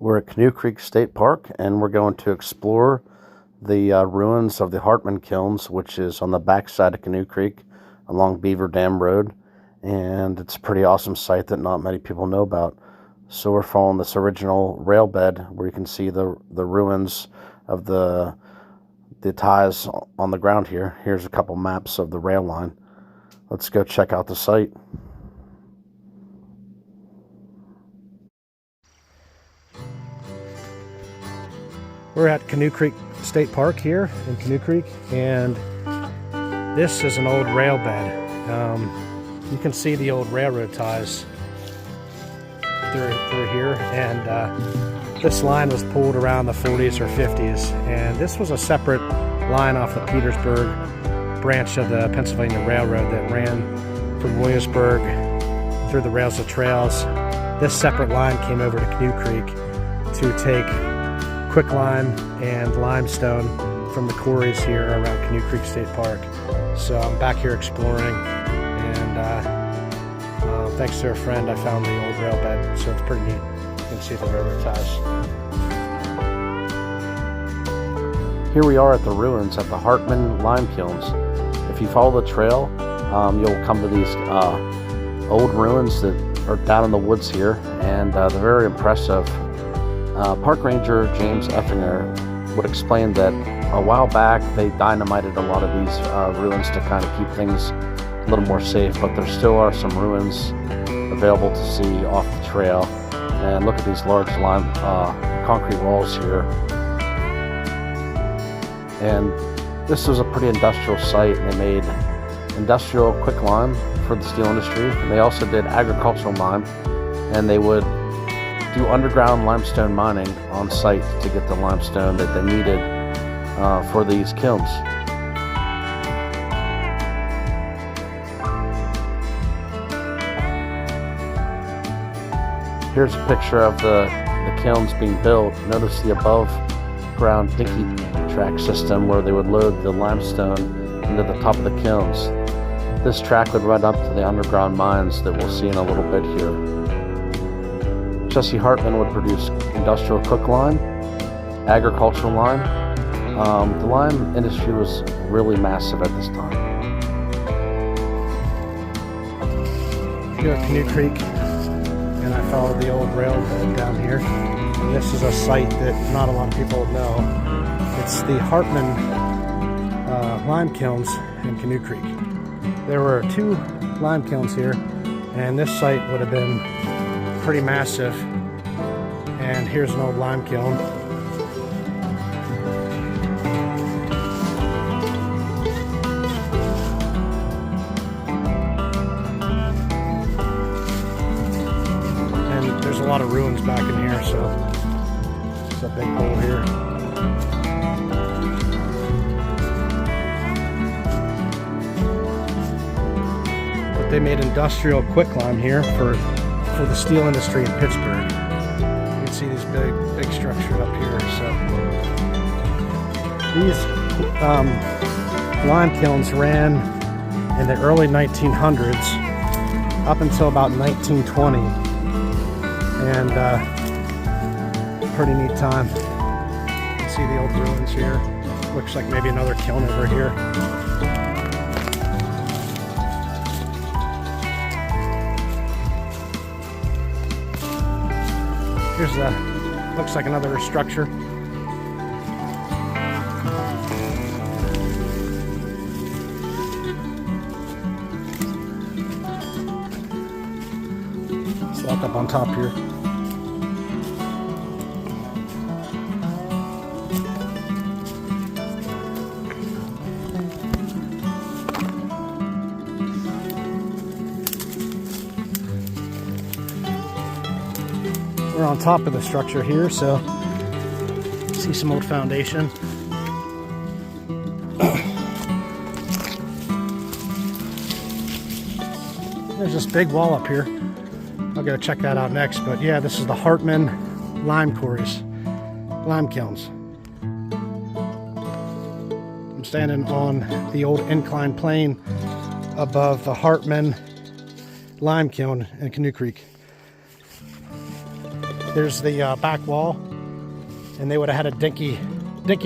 We're at Canoe Creek State Park, and we're going to explore the ruins of the Hartman Kilns, which is on the backside of Canoe Creek along Beaver Dam Road. And it's a pretty awesome site that not many people know about. So we're following this original rail bed where you can see the ruins of the ties on the ground here. Here's a couple maps of the rail line. Let's go check out the site. We're at Canoe Creek State Park here in Canoe Creek, and this is an old rail bed. You can see the old railroad ties through here, and this line was pulled around the 40s or 50s, and this was a separate line off the Petersburg branch of the Pennsylvania Railroad that ran from Williamsburg through the rails to trails. This separate line came over to Canoe Creek to take quicklime and limestone from the quarries here around Canoe Creek State Park. So I'm back here exploring, and thanks to a friend I found the old rail bed, so it's pretty neat. You can see the railroad ties. Here we are at the ruins at the Hartman lime kilns. If you follow the trail, you'll come to these old ruins that are down in the woods here, and they're very impressive. Park Ranger James Effinger would explain that a while back they dynamited a lot of these ruins to kind of keep things a little more safe, but there still are some ruins available to see off the trail. And look at these large concrete walls here. And this was a pretty industrial site, and they made industrial quicklime for the steel industry, and they also did agricultural lime, and they would do underground limestone mining on site to get the limestone that they needed for these kilns. Here's a picture of the kilns being built. Notice the above ground dinky track system where they would load the limestone into the top of the kilns. This track would run up to the underground mines that we'll see in a little bit here. Jesse Hartman would produce industrial quicklime, agricultural lime. The lime industry was really massive at this time. Here at Canoe Creek, and I followed the old railroad down here. And this is a site that not a lot of people know. It's the Hartman lime kilns in Canoe Creek. There were 2 lime kilns here, and this site would have been pretty massive. And here's an old lime kiln. And there's a lot of ruins back in here, so it's a big hole here. But they made industrial quicklime here for the steel industry in Pittsburgh. You can see these big structures up here. So these lime kilns ran in the early 1900s up until about 1920, and pretty neat time. You can see the old ruins here. Looks like maybe another kiln over here. Here's looks like another structure. It's locked up on top here. We're on top of the structure here, so see some old foundation. There's this big wall up here. I'll go check that out next, but yeah, this is the Hartman lime quarries, lime kilns. I'm standing on the old inclined plane above the Hartman lime kiln in Canoe Creek. There's the back wall, and they would have had a dinky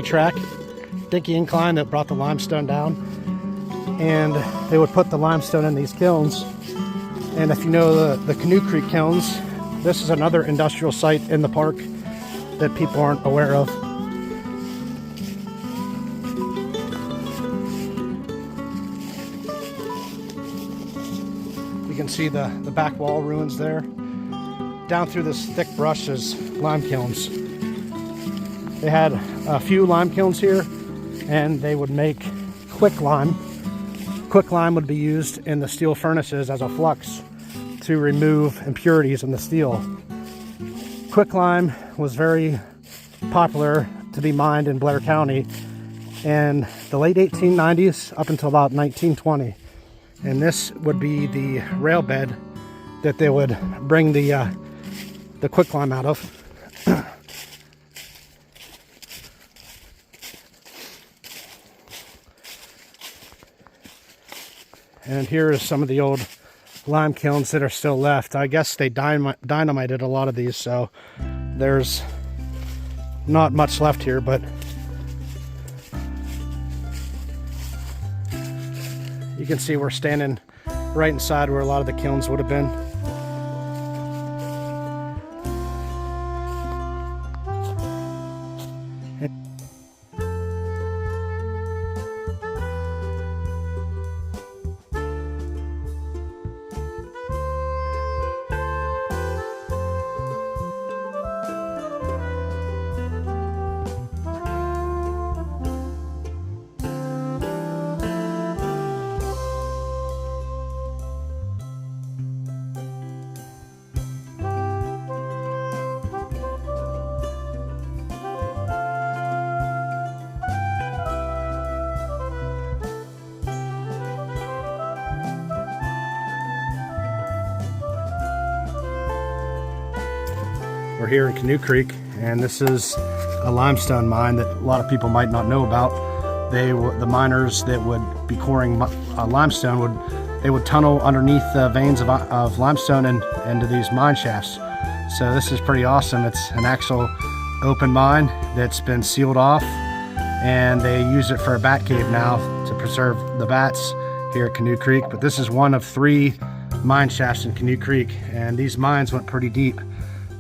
track, dinky incline that brought the limestone down, and they would put the limestone in these kilns. And if you know the Canoe Creek Kilns, this is another industrial site in the park that people aren't aware of. You can see the back wall ruins there. Down through this thick brush is lime kilns. They had a few lime kilns here, and they would make quicklime. Quicklime would be used in the steel furnaces as a flux to remove impurities in the steel. Quicklime was very popular to be mined in Blair County in the late 1890s up until about 1920. And this would be the rail bed that they would bring the quicklime out of. And here is some of the old lime kilns that are still left. I guess they dynamited a lot of these, so there's not much left here, but you can see we're standing right inside where a lot of the kilns would have been. We're here in Canoe Creek, and this is a limestone mine that a lot of people might not know about. The miners that would be coring limestone would tunnel underneath the veins of limestone and into these mine shafts. So this is pretty awesome. It's an actual open mine that's been sealed off, and they use it for a bat cave now to preserve the bats here at Canoe Creek. But this is one of 3 mine shafts in Canoe Creek, and these mines went pretty deep.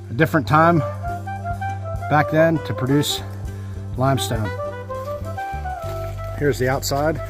A different time back then to produce limestone. Here's the outside.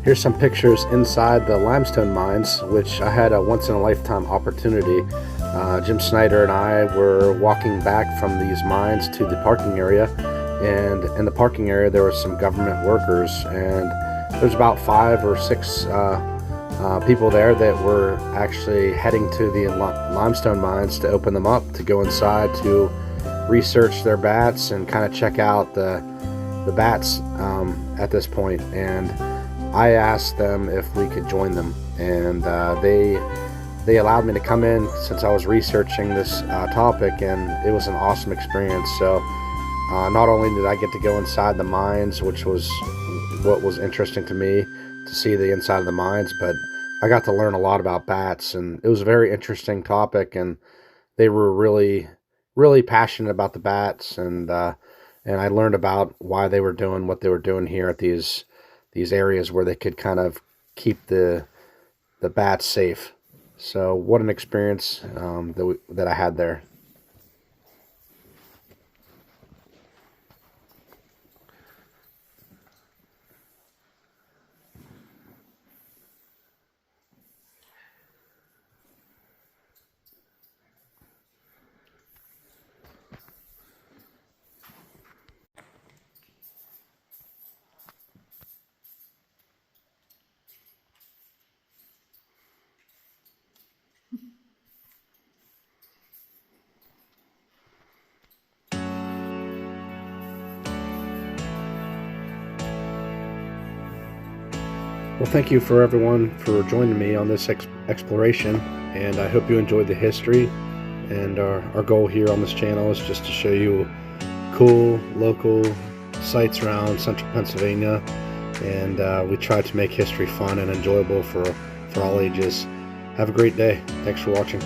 Here's some pictures inside the limestone mines, which I had a once-in-a-lifetime opportunity. Jim Snyder and I were walking back from these mines to the parking area, and in the parking area there were some government workers, and there's about 5 or 6 people there that were actually heading to the limestone mines to open them up, to go inside to research their bats and kind of check out the bats at this point. And I asked them if we could join them, and they allowed me to come in since I was researching this topic, and it was an awesome experience. So not only did I get to go inside the mines, which was what was interesting to me, to see the inside of the mines, but I got to learn a lot about bats, and it was a very interesting topic, and they were really passionate about the bats, and I learned about why they were doing what they were doing here at these areas where they could kind of keep the bats safe. So what an experience that I had there. Well, thank you for everyone for joining me on this exploration, and I hope you enjoyed the history. And our goal here on this channel is just to show you cool local sites around central Pennsylvania, and we try to make history fun and enjoyable for all ages. Have a great day. Thanks for watching.